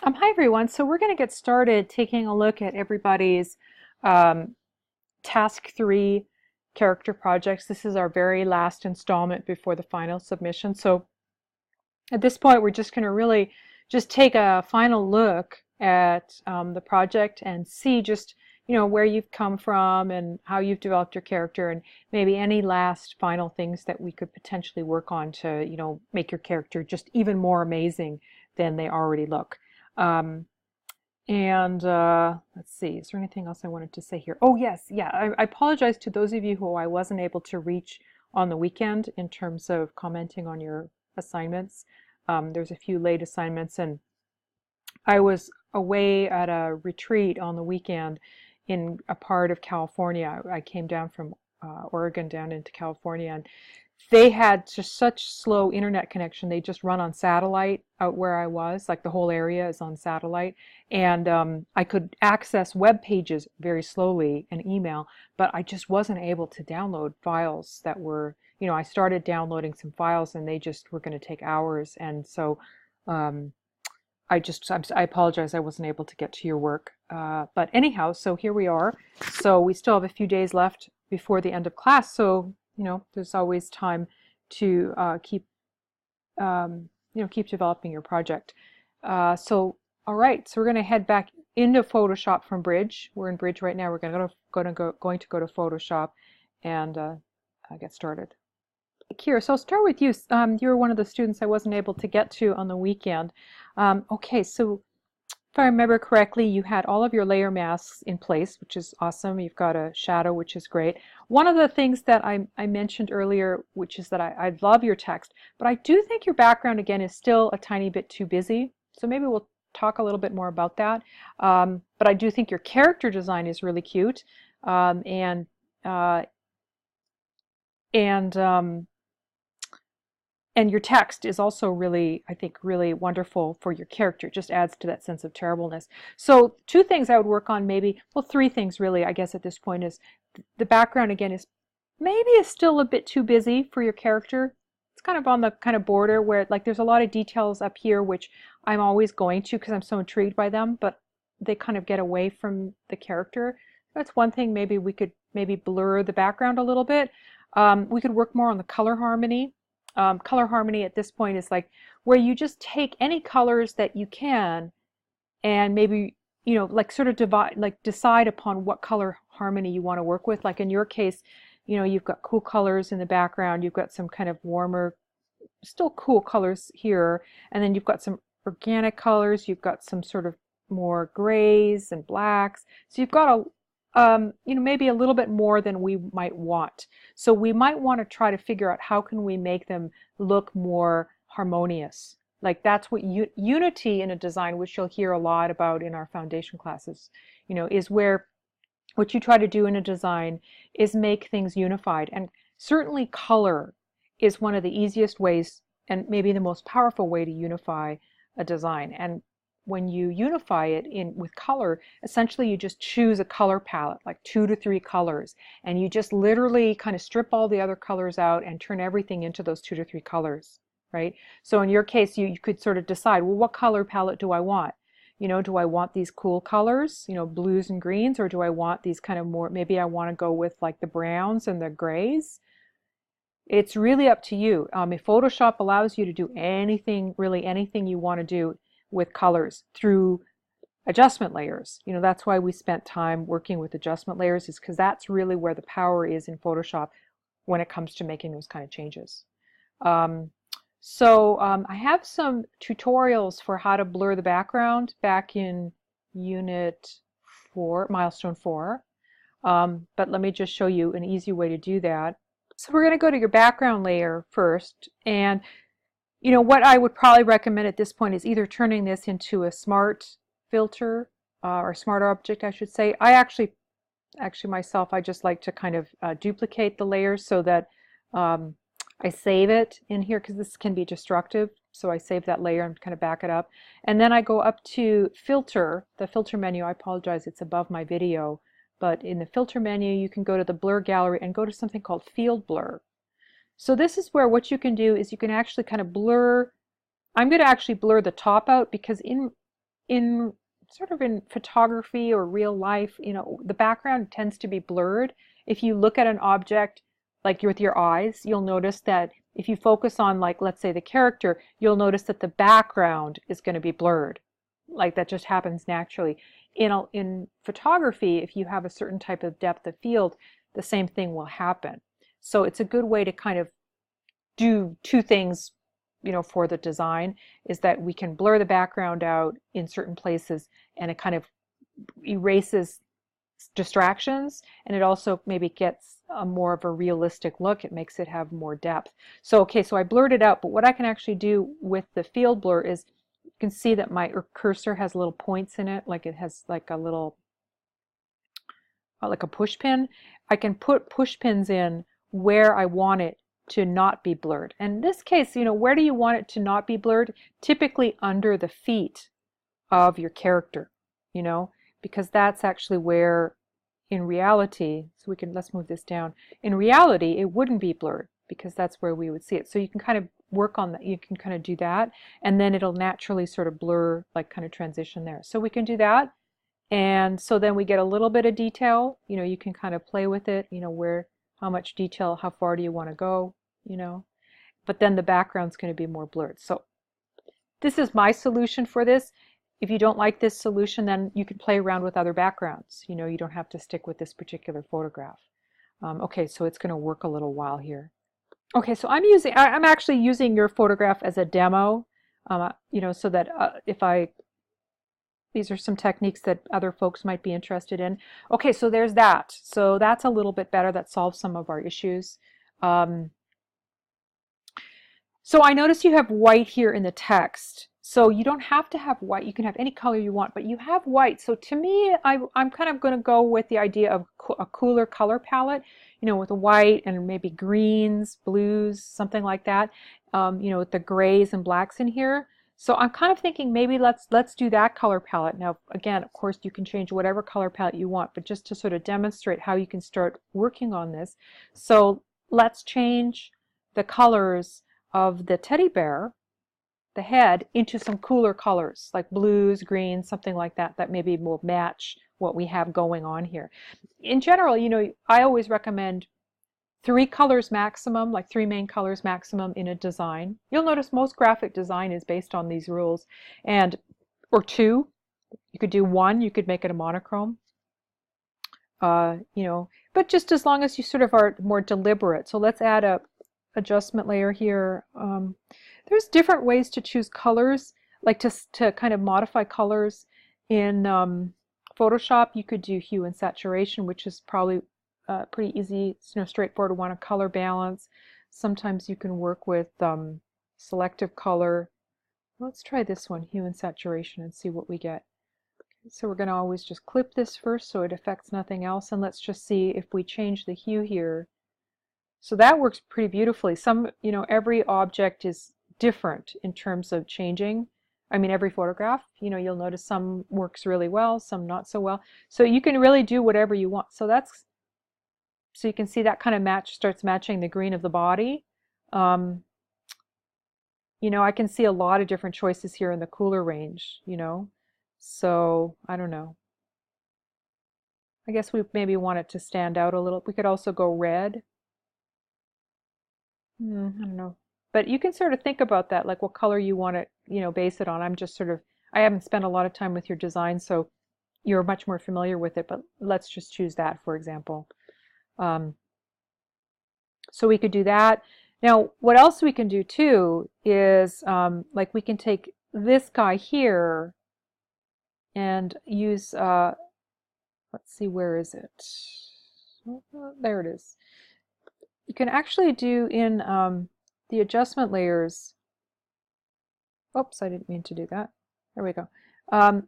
Hi everyone. So we're going to get started taking a look at everybody's um, Task 3 character projects. This is our very last installment before the final submission. So at this point, we're just going to really just take a final look at the project and see just, where you've come from and how you've developed your character and maybe any last final things that we could potentially work on to, make your character just even more amazing than they already look. Um, and let's see, is there anything else I wanted to say here? Oh, yes, yeah. I apologize to those of you who I wasn't able to reach on the weekend in terms of commenting on your assignments. There's a few late assignments, and I was away at a retreat on the weekend in a part of California. I came down from Oregon down into California, and they had just such slow internet connection. They just run on satellite out where I was, like the whole area is on satellite. And I could access web pages very slowly and email, but I just wasn't able to download files that were, I started downloading some files and they just were going to take hours. And so um, I apologize I wasn't able to get to your work. But anyhow, so here we are. So we still have a few days left before the end of class. So, there's always time to keep developing your project. All right, so we're going to head back into Photoshop from Bridge. We're in Bridge right now. We're going to go to Photoshop and get started. Kira, so I'll start with you. You were one of the students I wasn't able to get to on the weekend. Okay, so if I remember correctly, you had all of your layer masks in place, which is awesome. You've got a shadow, which is great. One of the things that I mentioned earlier, which is that I love your text, but I do think your background, again, is still a tiny bit too busy. So maybe we'll talk a little bit more about that. But I do think your character design is really cute. Um, and uh, and and your text is also really, I think, really wonderful for your character. It just adds to that sense of terribleness. So two things I would work on, maybe, well, three things really, I guess at this point, is the background, again, is maybe is still a bit too busy for your character. It's kind of on the kind of border where, like, there's a lot of details up here which I'm always going to because I'm so intrigued by them, but they kind of get away from the character. That's one thing. Maybe we could maybe blur the background a little bit. We could work more on the color harmony. Color harmony at this point is like where you just take any colors that you can and maybe, like sort of decide upon what color harmony you want to work with. Like in your case, you've got cool colors in the background, you've got some kind of warmer, still cool colors here, and then you've got some organic colors, you've got some sort of more grays and blacks. So you've got maybe a little bit more than we might want. So we might want to try to figure out how can we make them look more harmonious. Like that's what unity in a design, which you'll hear a lot about in our foundation classes, is where what you try to do in a design is make things unified. And certainly color is one of the easiest ways and maybe the most powerful way to unify a design. And when you unify it with color, essentially you just choose a color palette, like 2 to 3 colors, and you just literally kind of strip all the other colors out and turn everything into those 2 to 3 colors, right? So in your case, you could sort of decide, well, what color palette do I want? Do I want these cool colors, blues and greens, or do I want these kind of more, maybe I want to go with like the browns and the grays? It's really up to you. If Photoshop allows you to do anything, really anything you want to do with colors through adjustment layers. That's why we spent time working with adjustment layers, is because that's really where the power is in Photoshop when it comes to making those kind of changes. I have some tutorials for how to blur the background back in Unit 4, Milestone 4. But let me just show you an easy way to do that. So we're going to go to your background layer first, and what I would probably recommend at this point is either turning this into a smart filter or smart object, I should say. I actually myself, I just like to kind of duplicate the layers so that I save it in here because this can be destructive. So I save that layer and kind of back it up. And then I go up to filter, the filter menu. I apologize, it's above my video. But in the filter menu, you can go to the blur gallery and go to something called field blur. So this is where what you can do is you can actually kind of blur. I'm going to actually blur the top out because in sort of in photography or real life, you know, the background tends to be blurred. If you look at an object like with your eyes, you'll notice that if you focus on, like, let's say the character, you'll notice that the background is going to be blurred. Like that just happens naturally. In photography, if you have a certain type of depth of field, the same thing will happen. So it's a good way to kind of do two things, you know, for the design, is that we can blur the background out in certain places and it kind of erases distractions, and it also maybe gets a more of a realistic look. It makes it have more depth. So okay, so I blurred it out, but what I can actually do with the field blur is you can see that my cursor has little points in it, like it has like a little like a push pin. I can put push pins in where I want it to not be blurred. And in this case, you know, where do you want it to not be blurred? Typically under the feet of your character, you know, because that's actually where in reality, so we can, let's move this down. In reality, it wouldn't be blurred because that's where we would see it. So you can kind of work on that. You can kind of do that, and then it'll naturally sort of blur, like kind of transition there. So we can do that. And so then we get a little bit of detail. You know, you can kind of play with it, you know, where, how much detail, how far do you want to go, you know. But then the background's going to be more blurred. So this is my solution for this. If you don't like this solution, then you can play around with other backgrounds. You know, you don't have to stick with this particular photograph. Okay, so it's going to work a little while here. Okay, so I'm actually using your photograph as a demo, you know, so that these are some techniques that other folks might be interested in. Okay, so there's that. So that's a little bit better. That solves some of our issues. So I notice you have white here in the text. So you don't have to have white. You can have any color you want, but you have white. So to me, I'm kind of going to go with the idea of a cooler color palette, you know, with white and maybe greens, blues, something like that, you know, with the grays and blacks in here. So I'm kind of thinking maybe let's do that color palette. Now, again, of course, you can change whatever color palette you want, but just to sort of demonstrate how you can start working on this. So let's change the colors of the teddy bear, the head, into some cooler colors like blues, greens, something like that, that maybe will match what we have going on here. In general, you know, I always recommend 3 colors maximum, like 3 main colors maximum in a design. You'll notice most graphic design is based on these rules. And or 2, you could do 1, you could make it a monochrome. You know, but just as long as you sort of are more deliberate. So let's add a adjustment layer here. There's different ways to choose colors, like to kind of modify colors in Photoshop. You could do hue and saturation, which is probably pretty easy, you know, straightforward. Want a color balance. Sometimes you can work with selective color. Let's try this one, hue and saturation, and see what we get. So we're going to always just clip this first so it affects nothing else, and let's just see if we change the hue here. So that works pretty beautifully. Some, you know, every object is different in terms of changing. I mean, every photograph, you know, you'll notice some works really well, some not so well. So you can really do whatever you want. So you can see that kind of starts matching the green of the body. You know, I can see a lot of different choices here in the cooler range, you know. So I don't know. I guess we maybe want it to stand out a little. We could also go red. I don't know. But you can sort of think about that, like what color you want to, you know, base it on. I'm just sort of, I haven't spent a lot of time with your design, so you're much more familiar with it, but let's just choose that, for example. So we could do that. Now, what else we can do too is, like we can take this guy here and use, let's see, where is it? There it is. You can actually do in the adjustment layers. Oops, I didn't mean to do that. There we go.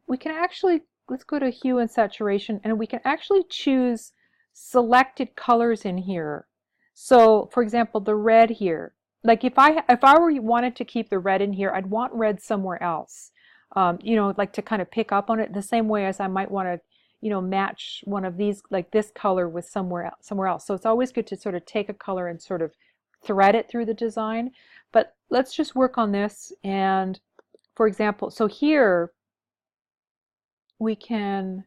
We can actually, let's go to hue and saturation, and we can actually choose selected colors in here. So, for example, the red here. Like if I wanted to keep the red in here, I'd want red somewhere else. You know, like to kind of pick up on it the same way as I might want to, you know, match one of these, like this color with somewhere else. So it's always good to sort of take a color and sort of thread it through the design. But let's just work on this. And for example, so here we can,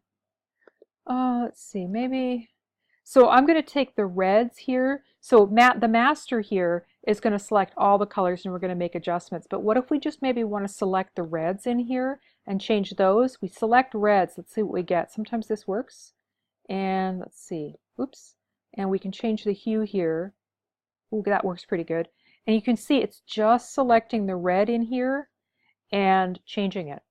let's see, maybe, so I'm going to take the reds here. So the master here is going to select all the colors and we're going to make adjustments. But what if we just maybe want to select the reds in here and change those? We select reds. Let's see what we get. Sometimes this works. And let's see. Oops. And we can change the hue here. Ooh, that works pretty good. And you can see it's just selecting the red in here and changing it.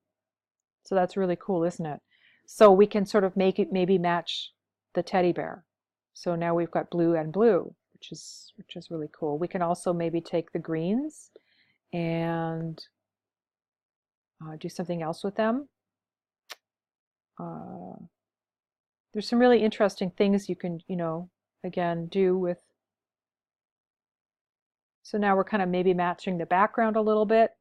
So that's really cool, isn't it? So we can sort of make it maybe match the teddy bear. So now we've got blue and blue, which is really cool. We can also maybe take the greens and do something else with them. There's some really interesting things you can, again, do with. So now we're kind of maybe matching the background a little bit.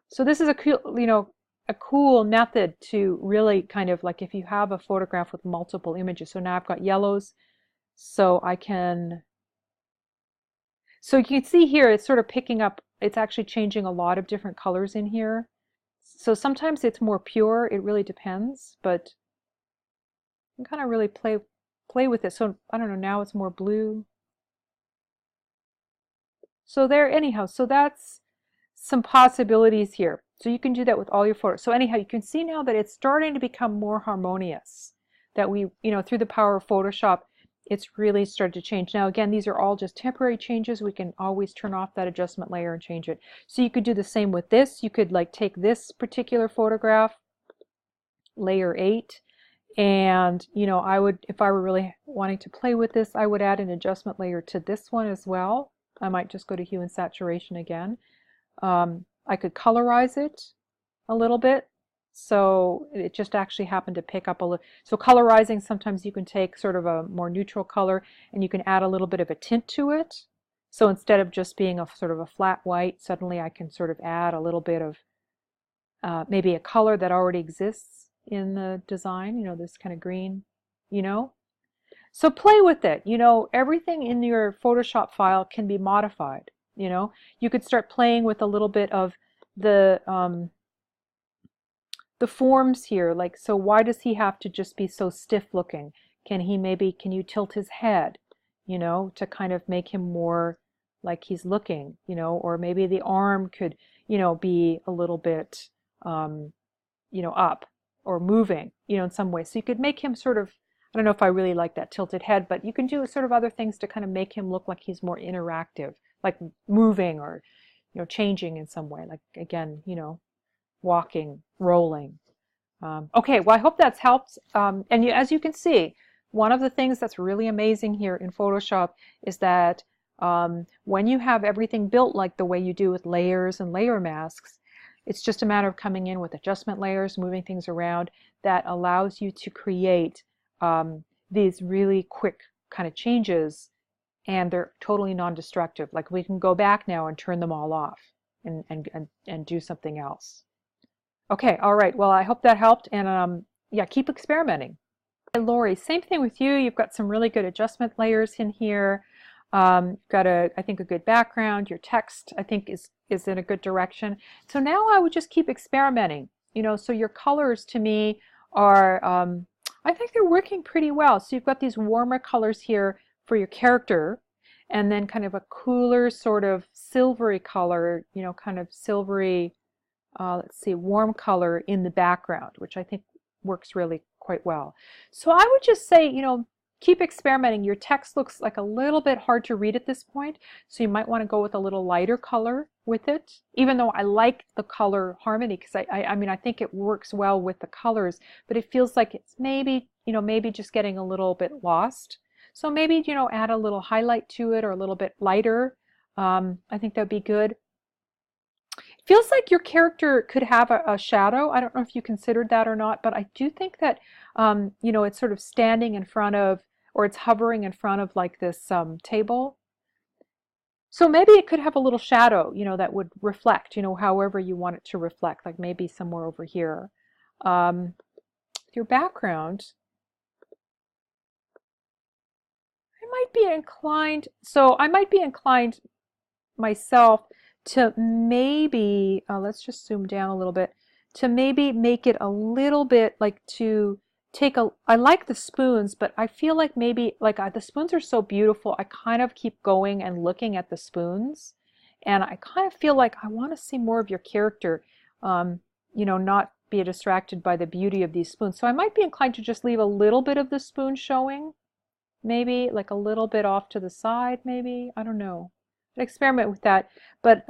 So this is a cool, a cool method to really kind of like if you have a photograph with multiple images. So now I've got yellows, so I can, so you can see here it's sort of picking up, it's actually changing a lot of different colors in here. So sometimes it's more pure, it really depends, but you can kind of really play with it. So I don't know, now it's more blue. So there, anyhow, so that's some possibilities here. So you can do that with all your photos. So anyhow, you can see now that it's starting to become more harmonious. That we, through the power of Photoshop, it's really started to change. Now again, these are all just temporary changes. We can always turn off that adjustment layer and change it. So you could do the same with this. You could like take this particular photograph, layer 8, and I would, if I were really wanting to play with this, I would add an adjustment layer to this one as well. I might just go to hue and saturation again. I could colorize it a little bit, so it just actually happened to pick up a little. So colorizing, sometimes you can take sort of a more neutral color and you can add a little bit of a tint to it. So instead of just being a sort of a flat white, suddenly I can sort of add a little bit of maybe a color that already exists in the design, this kind of green, So play with it. Everything in your Photoshop file can be modified. You could start playing with a little bit of the forms here. Like, so why does he have to just be so stiff looking? Can you tilt his head, to kind of make him more like he's looking, or maybe the arm could, be a little bit, up or moving, in some way. So you could make him sort of, I don't know if I really like that tilted head, but you can do sort of other things to kind of make him look like he's more interactive, like moving or, changing in some way, like again, walking, rolling. Okay, well, I hope that's helped. And as you can see, one of the things that's really amazing here in Photoshop is that when you have everything built like the way you do with layers and layer masks, it's just a matter of coming in with adjustment layers, moving things around, that allows you to create these really quick kind of changes, and they're totally non-destructive. Like we can go back now and turn them all off and do something else. Okay, all right. Well, I hope that helped, and yeah, keep experimenting. Hey, Lori, same thing with you. You've got some really good adjustment layers in here. You've got I think a good background. Your text, I think, is in a good direction. So now I would just keep experimenting. So your colors to me are, I think they're working pretty well. So you've got these warmer colors here for your character, and then kind of a cooler sort of silvery color, kind of silvery, let's see, warm color in the background, which I think works really quite well. So I would just say, keep experimenting. Your text looks like a little bit hard to read at this point, so you might want to go with a little lighter color with it, even though I like the color harmony, because I mean, I think it works well with the colors, but it feels like it's maybe, maybe just getting a little bit lost. So maybe, add a little highlight to it or a little bit lighter. I think that'd be good. It feels like your character could have a shadow. I don't know if you considered that or not, but I do think that, it's sort of standing in front of, or it's hovering in front of like this table. So maybe it could have a little shadow, that would reflect, however you want it to reflect, like maybe somewhere over here. Your background, I might be inclined myself to maybe, let's just zoom down a little bit, to maybe make it a little bit like to take a, I like the spoons, but I feel like maybe like the spoons are so beautiful. I kind of keep going and looking at the spoons, and I kind of feel like I want to see more of your character, um, you know, not be distracted by the beauty of these spoons. So I might be inclined to just leave a little bit of the spoon showing, maybe like a little bit off to the side, maybe. I don't know. Experiment with that, but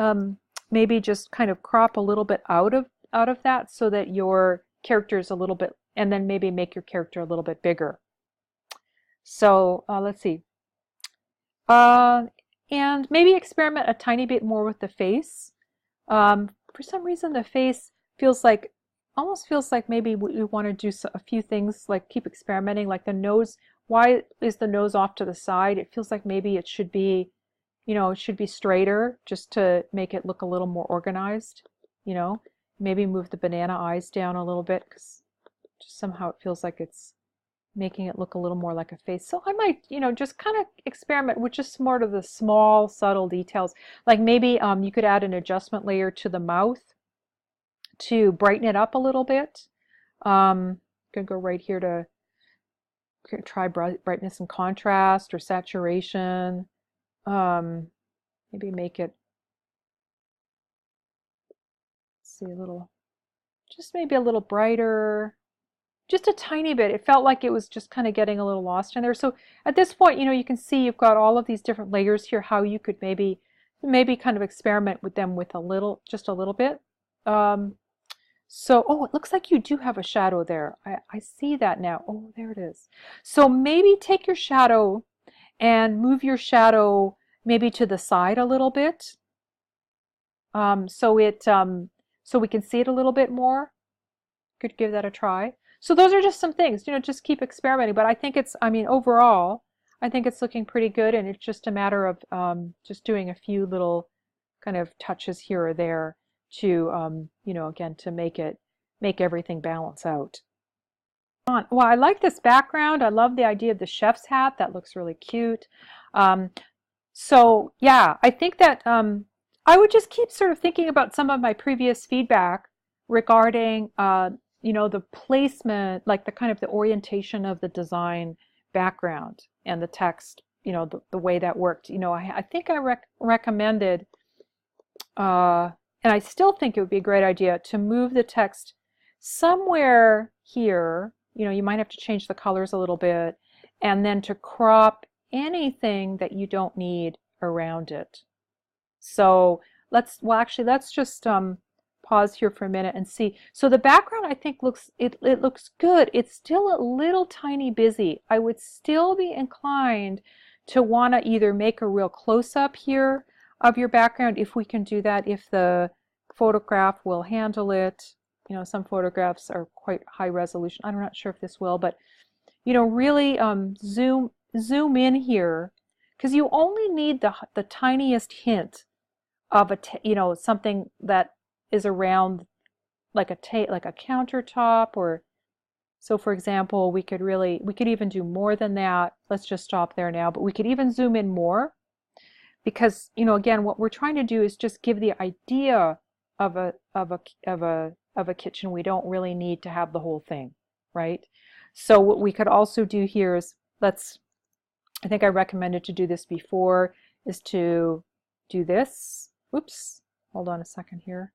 maybe just kind of crop a little bit out of that so that your character is a little bit, and then maybe make your character a little bit bigger. So let's see. Uh, and maybe experiment a tiny bit more with the face. For some reason, the face feels like, almost feels like maybe we want to do a few things, like keep experimenting, like the nose. Why is the nose off to the side? It feels like maybe it should be, you know, it should be straighter just to make it look a little more organized, you know. Maybe move the banana eyes down a little bit because just somehow it feels like it's making it look a little more like a face. So I might, you know, just kind of experiment with just more of the small, subtle details. Like maybe you could add an adjustment layer to the mouth to brighten it up a little bit. Gonna go right here to try brightness and contrast or saturation. Maybe make it, see, a little, just maybe a little brighter, just a tiny bit. It felt like it was just kind of getting a little lost in there. So at this point, you know, you can see you've got all of these different layers here, how you could maybe kind of experiment with them with a little, just a little bit. So, oh, it looks like you do have a shadow there. I see that now. Oh, there it is. So maybe take your shadow and move your shadow maybe to the side a little bit. So we can see it a little bit more. Could give that a try. So those are just some things, you know, just keep experimenting. But I think it's, I mean, overall, I think it's looking pretty good, and it's just a matter of just doing a few little kind of touches here or there to, you know, again, to make everything balance out. Well, I like this background. I love the idea of the chef's hat. That looks really cute. Um, so yeah, I think that I would just keep sort of thinking about some of my previous feedback regarding, you know, the placement, like the kind of the orientation of the design background and the text, you know, the way that worked. You know, I think I recommended, and I still think it would be a great idea to move the text somewhere here. You know, you might have to change the colors a little bit, and then to crop anything that you don't need around it. So well, actually, let's just pause here for a minute and see. So the background, I think, it looks good. It's still a little tiny busy. I would still be inclined to want to either make a real close-up here of your background, if we can do that, if the photograph will handle it. You know, some photographs are quite high resolution. I'm not sure if this will, but you know, really zoom in here, because you only need the tiniest hint of you know, something that is around like a countertop. Or so for example, we could even do more than that. Let's just stop there now, but we could even zoom in more, because you know, again, what we're trying to do is just give the idea of a kitchen. We don't really need to have the whole thing, right? So what we could also do here is, I think I recommended to do this before, is to do this. Oops, hold on a second here.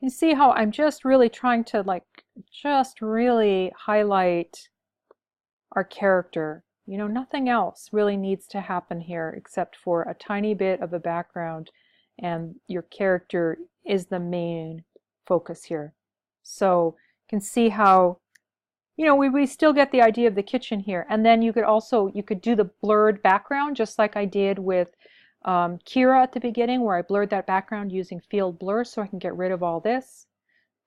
You see how I'm just really trying to just really highlight our character. You know, nothing else really needs to happen here except for a tiny bit of a background, and your character is the main focus here. So you can see how, you know, we still get the idea of the kitchen here. And then you could do the blurred background, just like I did with Kira at the beginning, where I blurred that background using field blur so I can get rid of all this.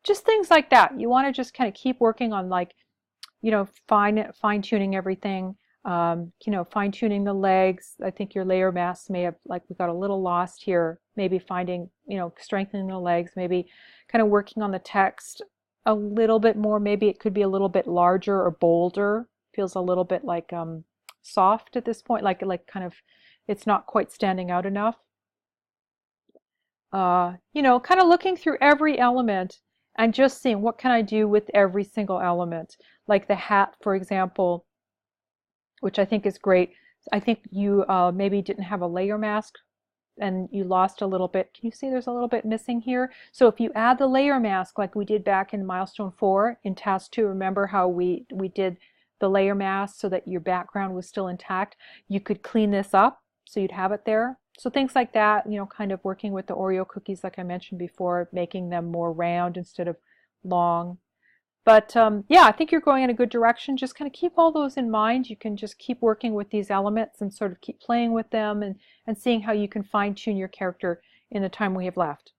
Just things like that. You want to just kind of keep working on, like, you know, fine-tuning everything, you know, fine-tuning the legs. I think your layer mask may have, like, we got a little lost here. Maybe finding, you know, strengthening the legs, maybe kind of working on the text a little bit more. Maybe it could be a little bit larger or bolder. Feels a little bit like soft at this point, like kind of, it's not quite standing out enough. You know, kind of looking through every element and just seeing what can I do with every single element. Like the hat, for example, which I think is great. I think you maybe didn't have a layer mask and you lost a little bit. Can you see there's a little bit missing here? So if you add the layer mask like we did back in milestone 4 in task 2, remember how we did the layer mask so that your background was still intact? You could clean this up so you'd have it there. So things like that, you know, kind of working with the Oreo cookies like I mentioned before, making them more round instead of long. But yeah, I think you're going in a good direction. Just kind of keep all those in mind. You can just keep working with these elements and sort of keep playing with them and seeing how you can fine tune your character in the time we have left.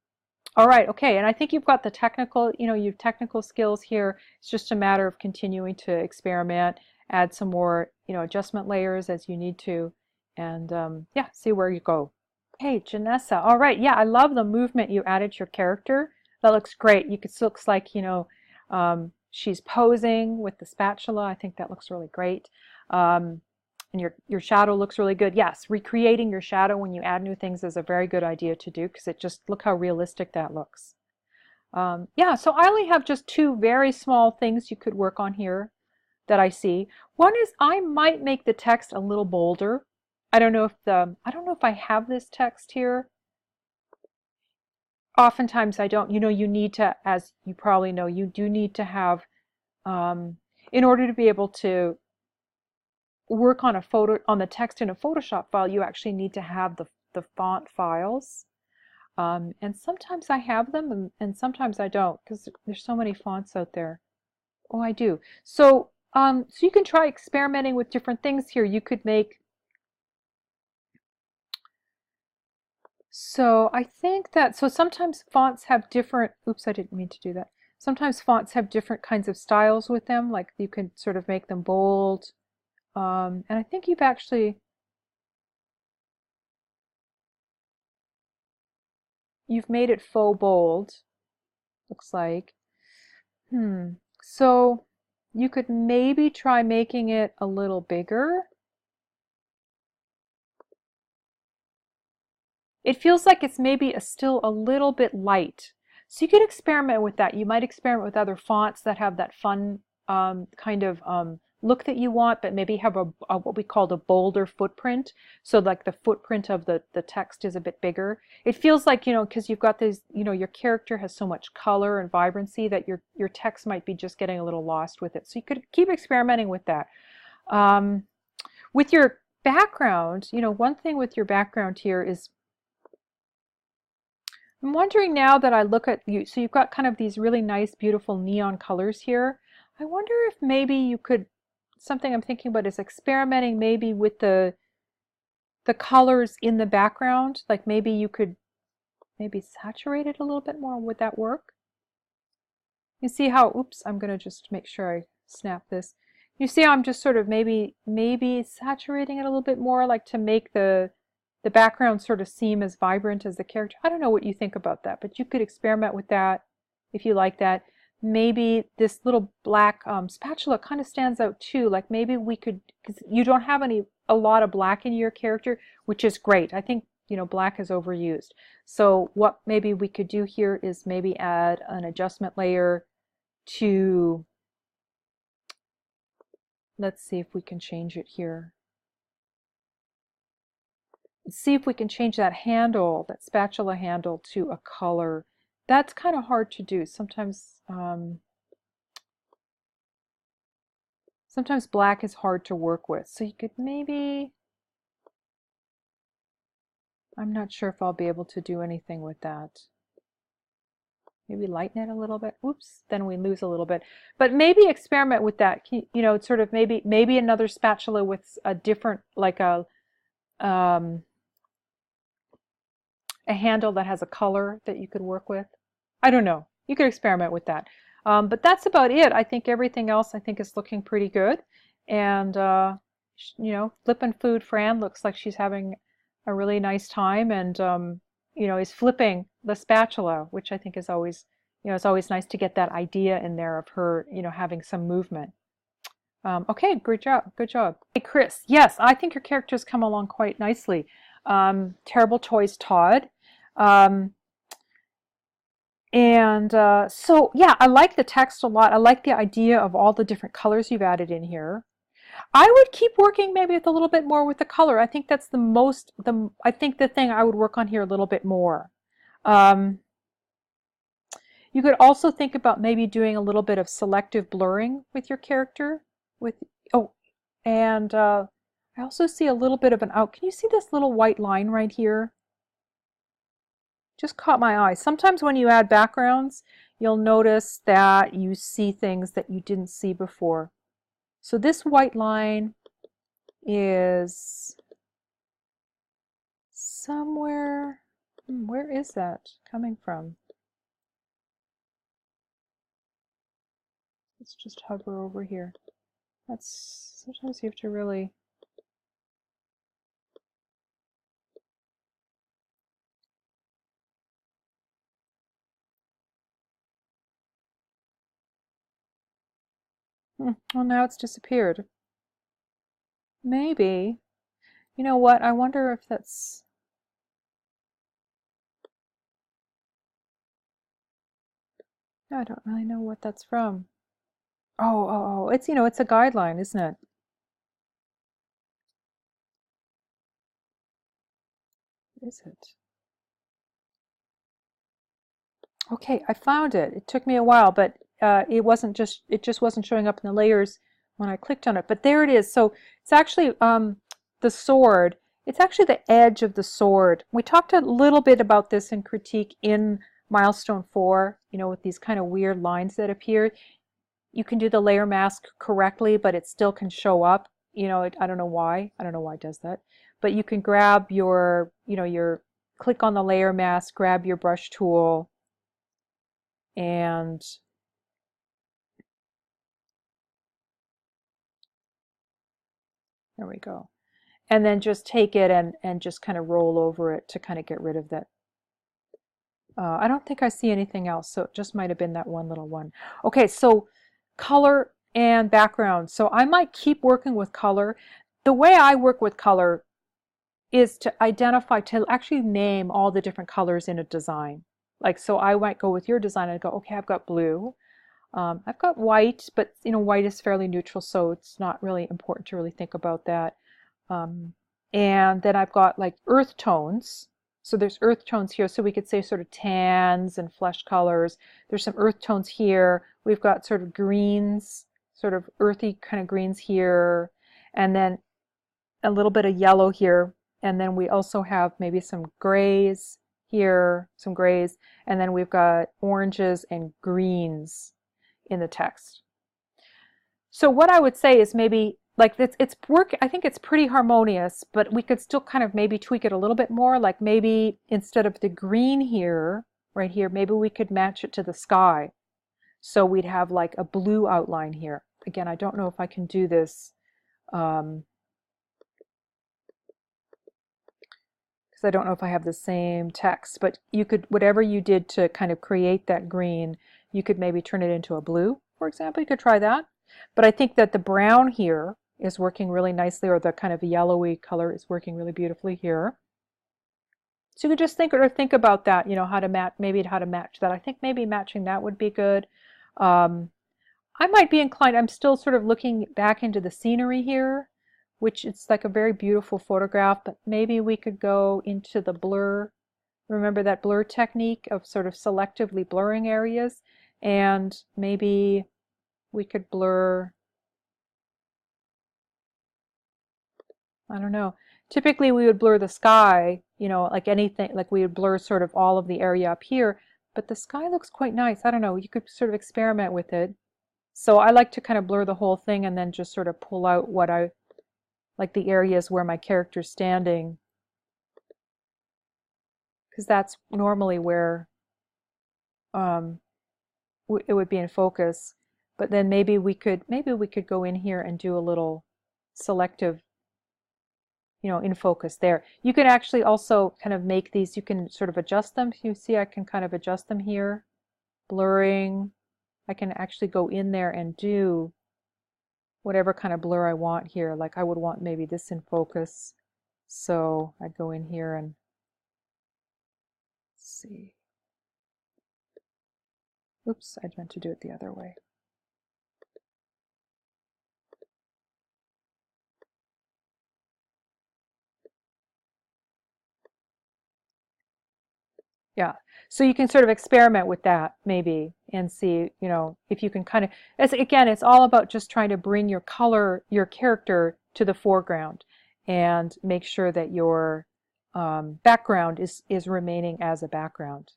All right, okay, and I think you've got the technical, you know, you've technical skills here. It's just a matter of continuing to experiment, add some more, you know, adjustment layers as you need to, and yeah, see where you go. Hey, Janessa. All right, yeah, I love the movement you added to your character. That looks great. You could looks like, you know, she's posing with the spatula. I think that looks really great. And your shadow looks really good. Yes, recreating your shadow when you add new things is a very good idea to do because it just, look how realistic that looks. Yeah, so I only have just 2 very small things you could work on here that I see. One is I might make the text a little bolder. I don't know if I have this text here. Oftentimes I don't. You know, you need to, as you probably know, you do need to have, in order to be able to work on the text in a Photoshop file, you actually need to have the font files. And sometimes I have them and sometimes I don't because there's so many fonts out there. Oh, I do. So, so you can try experimenting with different things here. You could make, so I think that, so sometimes fonts have different, oops, I didn't mean to do that. Sometimes fonts have different kinds of styles with them, like you can sort of make them bold. And I think you've made it faux bold, looks like. So you could maybe try making it a little bigger. It feels like it's maybe still a little bit light. So you could experiment with that. You might experiment with other fonts that have that fun kind of look that you want, but maybe have a what we call a bolder footprint. So like the footprint of the text is a bit bigger. It feels like, you know, because you've got these, you know, your character has so much color and vibrancy that your text might be just getting a little lost with it. So you could keep experimenting with that. With your background, you know, one thing with your background here is, I'm wondering now that I look at you, so you've got kind of these really nice, beautiful neon colors here. I wonder if maybe you could, something I'm thinking about is experimenting maybe with the colors in the background. Like maybe you could maybe saturate it a little bit more. Would that work? You see how, oops, I'm going to just make sure I snap this. You see how I'm just sort of maybe saturating it a little bit more, like to make the background sort of seem as vibrant as the character. I don't know what you think about that, but you could experiment with that if you like that. Maybe this little black spatula kind of stands out too. Like maybe we could, because you don't have a lot of black in your character, which is great. I think, you know, black is overused. So what maybe we could do here is maybe add an adjustment layer to, let's see if we can change it here. See if we can change that handle, that spatula handle, to a color. That's kind of hard to do. Sometimes sometimes black is hard to work with. So you could maybe, I'm not sure if I'll be able to do anything with that. Maybe lighten it a little bit. Oops, then we lose a little bit. But maybe experiment with that. You know, sort of maybe another spatula with a different, like a handle that has a color that you could work with. I don't know. You could experiment with that. But that's about it. I think everything else I think is looking pretty good. And, you know, Flippin' Food Fran looks like she's having a really nice time and, you know, is flipping the spatula, which I think is always, you know, it's always nice to get that idea in there of her, you know, having some movement. Okay, great job, good job. Hey, Chris, yes, I think your characters come along quite nicely. Terrible Toys Todd. Um, and so, yeah, I like the text a lot. I like the idea of all the different colors you've added in here. I would keep working maybe with a little bit more with the color. I think that's I think the thing I would work on here a little bit more. Um, you could also think about maybe doing a little bit of selective blurring with your character. With oh, and I also see a little bit of an out. Can you see this little white line right here? Just caught my eye. Sometimes when you add backgrounds, you'll notice that you see things that you didn't see before. So this white line is somewhere, where is that coming from? Let's just hover over here. That's, sometimes you have to really, well now it's disappeared. Maybe, you know what, I wonder if that's, I don't really know what that's from. It's, it's a guideline, isn't it? Is it? Okay, I found it. It took me a while, but it just wasn't showing up in the layers when I clicked on it. But there it is. So it's actually the sword. It's actually the edge of the sword. We talked a little bit about this in critique in Milestone 4, with these kind of weird lines that appear. You can do the layer mask correctly, but it still can show up. I don't know why. I don't know why it does that. But you can grab click on the layer mask, grab your brush tool, and there we go. And then just take it and just kind of roll over it to kind of get rid of that. I don't think I see anything else, so it just might have been that one little one. Okay, so color and background. So I might keep working with color. The way I work with color is to actually name all the different colors in a design. Like, so I might go with your design and go, okay, I've got blue. I've got white, but white is fairly neutral, so it's not really important to really think about that. Um, and then I've got like earth tones. So there's earth tones here. So we could say sort of tans and flesh colors. There's some earth tones here. We've got sort of greens, sort of earthy kind of greens here. And then a little bit of yellow here. And then we also have maybe some grays here, some grays. And then we've got oranges and greens in the text. So what I would say is maybe like it's work. I think it's pretty harmonious, but we could still kind of maybe tweak it a little bit more. Like maybe instead of the green here, right here, maybe we could match it to the sky. So we'd have like a blue outline here. Again, I don't know if I can do this because I don't know if I have the same text, but you could, whatever you did to kind of create that green, you could maybe turn it into a blue, for example. You could try that. But I think that the brown here is working really nicely, or the kind of yellowy color is working really beautifully here. So you could just think about that, how to match, maybe how to match that. I think maybe matching that would be good. Um, I might be inclined, I'm still sort of looking back into the scenery here, which it's like a very beautiful photograph, but maybe we could go into the blur. Remember that blur technique of sort of selectively blurring areas, and maybe we could blur, I don't know. Typically we would blur the sky, like anything, like we would blur sort of all of the area up here, but the sky looks quite nice. I don't know, you could sort of experiment with it. So I like to kind of blur the whole thing and then just sort of pull out like the areas where my character's standing, because that's normally where um, it would be in focus. But then maybe we could go in here and do a little selective, in focus there. You can actually also kind of make these, you can sort of adjust them. You see I can kind of adjust them here, blurring. I can actually go in there and do whatever kind of blur I want here. Like I would want maybe this in focus. So I'd go in here and see. Oops, I meant to do it the other way. Yeah. So you can sort of experiment with that maybe and see, you know, if you can kind of, as again, it's all about just trying to bring your color, your character to the foreground and make sure that your background is remaining as a background.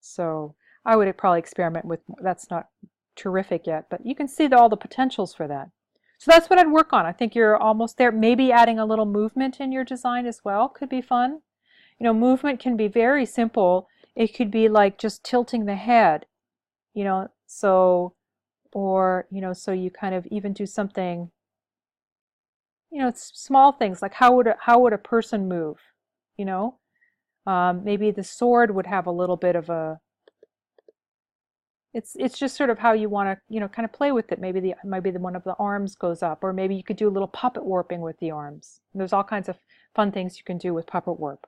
So I would probably experiment with, that's not terrific yet, but you can see all the potentials for that. So that's what I'd work on. I think you're almost there. Maybe adding a little movement in your design as well could be fun. You know, movement can be very simple. It could be like just tilting the head, you know, so, or, you know, so you kind of even do something, you know, it's small things like how would a person move, you know? Maybe the sword would have a little bit of a, it's just sort of how you want to, you know, kind of play with it. Maybe the one of the arms goes up, or maybe you could do a little puppet warping with the arms. There's all kinds of fun things you can do with puppet warp.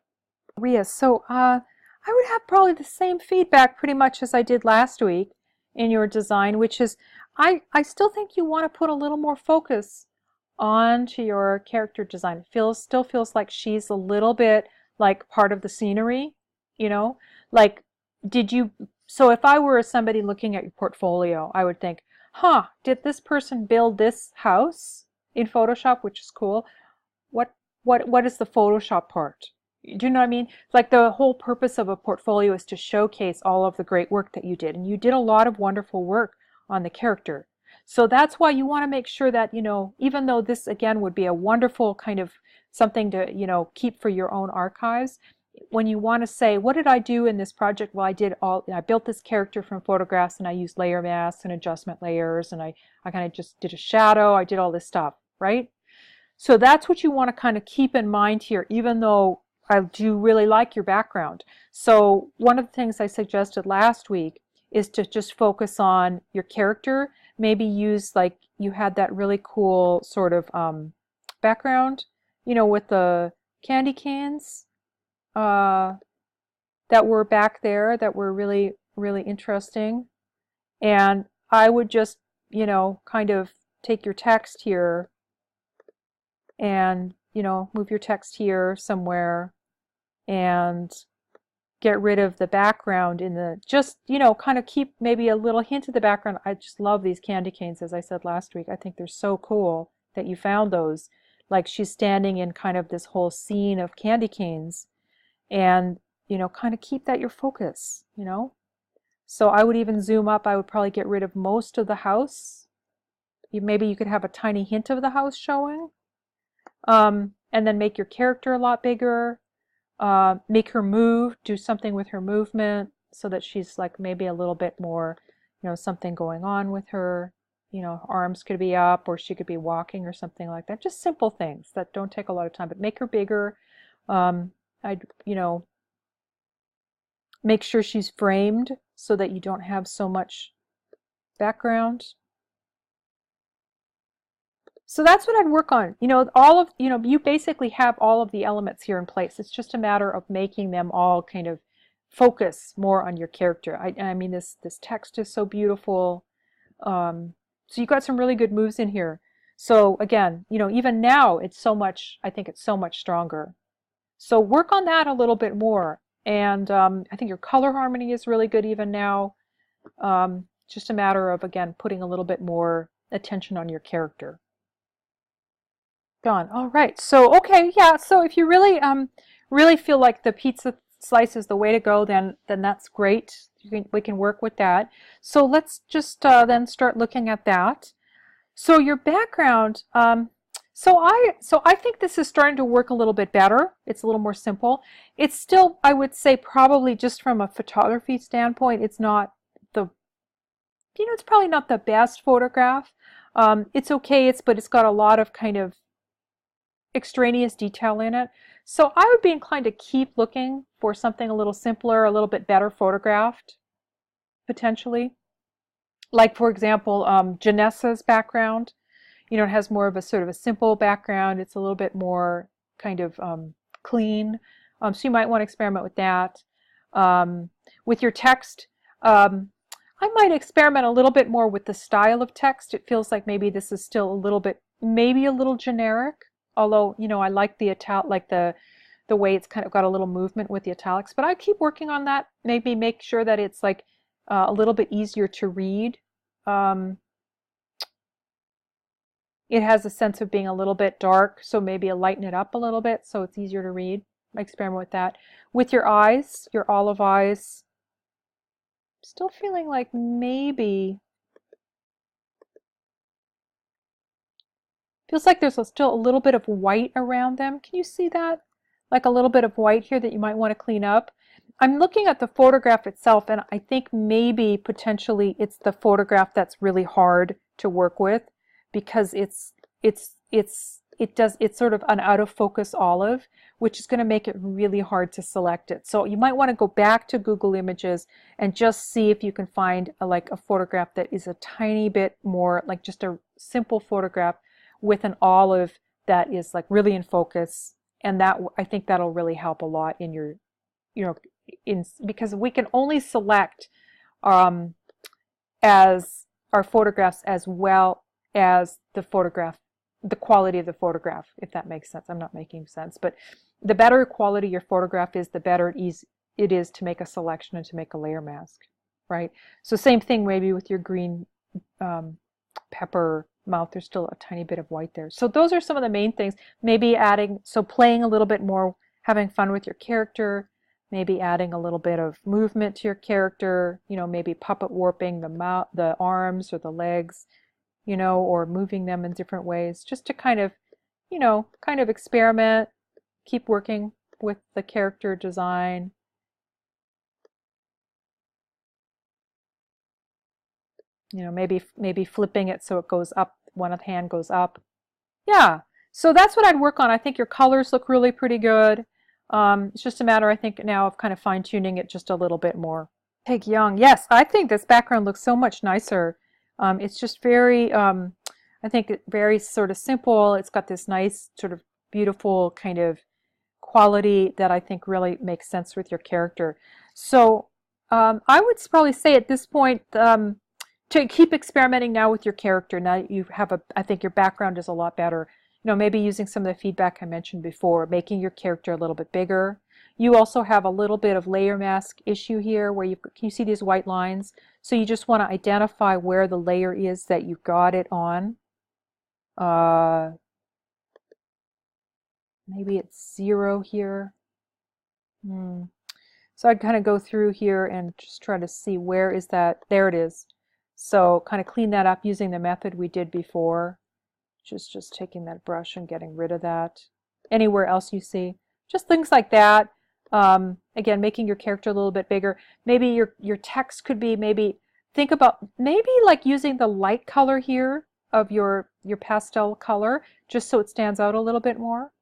Ria, so I would have probably the same feedback pretty much as I did last week in your design, which is I still think you want to put a little more focus onto your character design. It still feels like she's a little bit like part of the scenery, you know? Like, so if I were somebody looking at your portfolio, I would think, huh, did this person build this house in Photoshop, which is cool? What what is the Photoshop part? Do you know what I mean? Like the whole purpose of a portfolio is to showcase all of the great work that you did. And you did a lot of wonderful work on the character. So that's why you want to make sure that, you know, even though this again would be a wonderful kind of something to, you know, keep for your own archives, when you want to say, what did I do in this project? Well, I built this character from photographs and I used layer masks and adjustment layers and I kind of just did a shadow. I did all this stuff, right? So that's what you want to kind of keep in mind here, even though I do really like your background. So one of the things I suggested last week is to just focus on your character. Maybe use like you had that really cool sort of background, you know, with the candy canes uh, that were back there that were really, really interesting. And I would just, you know, kind of take your text here and, you know, move your text here somewhere and get rid of the background in the, just, you know, kind of keep maybe a little hint of the background. I just love these candy canes, as I said last week. I think they're so cool that you found those. Like she's standing in kind of this whole scene of candy canes and, you know, kind of keep that your focus, you know. So I would even zoom up. I would probably get rid of most of the house. Maybe you could have a tiny hint of the house showing. And then make your character a lot bigger. Make her move, do something with her movement so that she's like maybe a little bit more, you know, something going on with her. You know, arms could be up or she could be walking or something like that. Just simple things that don't take a lot of time, but make her bigger. I'd, you know, make sure she's framed so that you don't have so much background. So that's what I'd work on. You know, you basically have all of the elements here in place. It's just a matter of making them all kind of focus more on your character. I mean, this text is so beautiful. So you got some really good moves in here. So again, you know, even now I think it's so much stronger. So work on that a little bit more. And I think your color harmony is really good even now. Just a matter of, again, putting a little bit more attention on your character. Gone. All right. So, okay, yeah. So if you really feel like the pizza slice is the way to go, then that's great. We can work with that. So let's just then start looking at that. So your background, so I think this is starting to work a little bit better. It's a little more simple. It's still, I would say, probably just from a photography standpoint, it's not the, you know, it's probably not the best photograph. It's okay, but it's got a lot of kind of extraneous detail in it. So I would be inclined to keep looking for something a little simpler, a little bit better photographed, potentially. Like, for example, Janessa's background. You know, it has more of a sort of a simple background. It's a little bit more kind of clean. So you might want to experiment with that. With your text, I might experiment a little bit more with the style of text. It feels like maybe this is still a little bit, maybe a little generic. Although, you know, I like the the way it's kind of got a little movement with the italics. But I keep working on that. Maybe make sure that it's like a little bit easier to read. It has a sense of being a little bit dark, so maybe I'll lighten it up a little bit so it's easier to read. Experiment with that. With your eyes, your olive eyes, still feeling like maybe, feels like there's still a little bit of white around them. Can you see that? Like a little bit of white here that you might want to clean up. I'm looking at the photograph itself, and I think maybe potentially it's the photograph that's really hard to work with, because it's sort of an out of focus olive, which is going to make it really hard to select it. So you might want to go back to Google Images and just see if you can find like a photograph that is a tiny bit more like just a simple photograph with an olive that is like really in focus, and that I think that'll really help a lot in your, you know, because we can only select as our photographs as well as the photograph, the quality of the photograph, if that makes sense. I'm not making sense, but the better quality your photograph is, the better it is to make a selection and to make a layer mask, right? So same thing maybe with your green pepper mouth. There's still a tiny bit of white there. So those are some of the main things. Maybe adding, so playing a little bit more, having fun with your character, maybe adding a little bit of movement to your character, you know, maybe puppet warping the mouth, the arms or the legs, you know, or moving them in different ways, just to kind of, you know, kind of experiment, keep working with the character design. You know, maybe flipping it so it goes up, one hand goes up. Yeah, so that's what I'd work on. I think your colors look really pretty good. It's just a matter, I think, now of kind of fine-tuning it just a little bit more. Peg Young, yes, I think this background looks so much nicer. It's just very, I think, very sort of simple. It's got this nice sort of beautiful kind of quality that I think really makes sense with your character. So I would probably say at this point to keep experimenting now with your character. Now that you have I think your background is a lot better. You know, maybe using some of the feedback I mentioned before, making your character a little bit bigger. You also have a little bit of layer mask issue here where can you see these white lines? So you just want to identify where the layer is that you got it on. Maybe it's 0 here. So I'd kind of go through here and just try to see where is that. There it is. So kind of clean that up using the method we did before. Just taking that brush and getting rid of that. Anywhere else you see. Just things like that. Again, making your character a little bit bigger. Maybe your text could be, maybe think about maybe like using the light color here of your pastel color, just so it stands out a little bit more.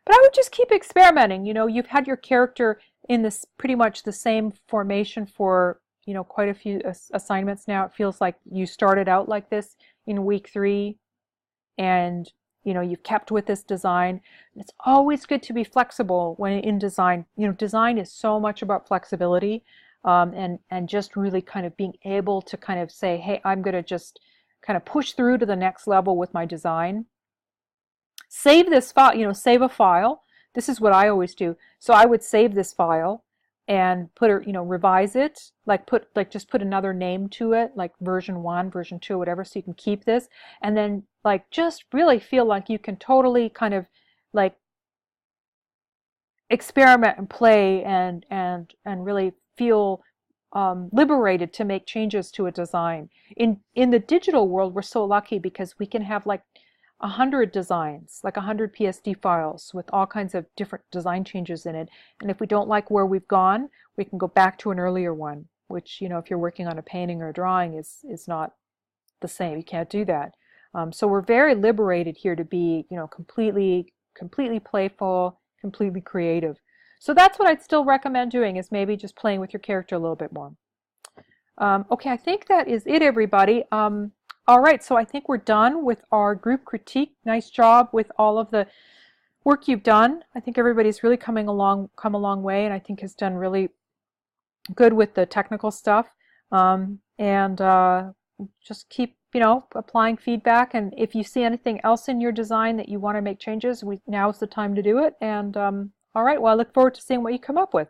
But I would just keep experimenting. You know, you've had your character in this pretty much the same formation for, you know, quite a few assignments now. It feels like you started out like this in week 3, and you know, you've kept with this design. It's always good to be flexible when in design. You know, design is so much about flexibility, and just really kind of being able to kind of say, hey, I'm going to just kind of push through to the next level with my design. Save this file, you know, save a file. This is what I always do. So I would save this file and put it, you know, revise it, just put another name to it, like version 1, version 2, whatever, so you can keep this, and then like just really feel like you can totally kind of like experiment and play and really feel liberated to make changes to a design. In the digital world, we're so lucky because we can have like 100 designs, like 100 PSD files with all kinds of different design changes in it. And if we don't like where we've gone, we can go back to an earlier one, which, you know, if you're working on a painting or a drawing is not the same. You can't do that. So we're very liberated here to be, you know, completely playful, completely creative. So that's what I'd still recommend doing, is maybe just playing with your character a little bit more. Okay, I think that is it, everybody. All right, so I think we're done with our group critique. Nice job with all of the work you've done. I think everybody's really come a long way, and I think has done really good with the technical stuff. And just keep, applying feedback. And if you see anything else in your design that you want to make changes, now's the time to do it. And all right, well, I look forward to seeing what you come up with.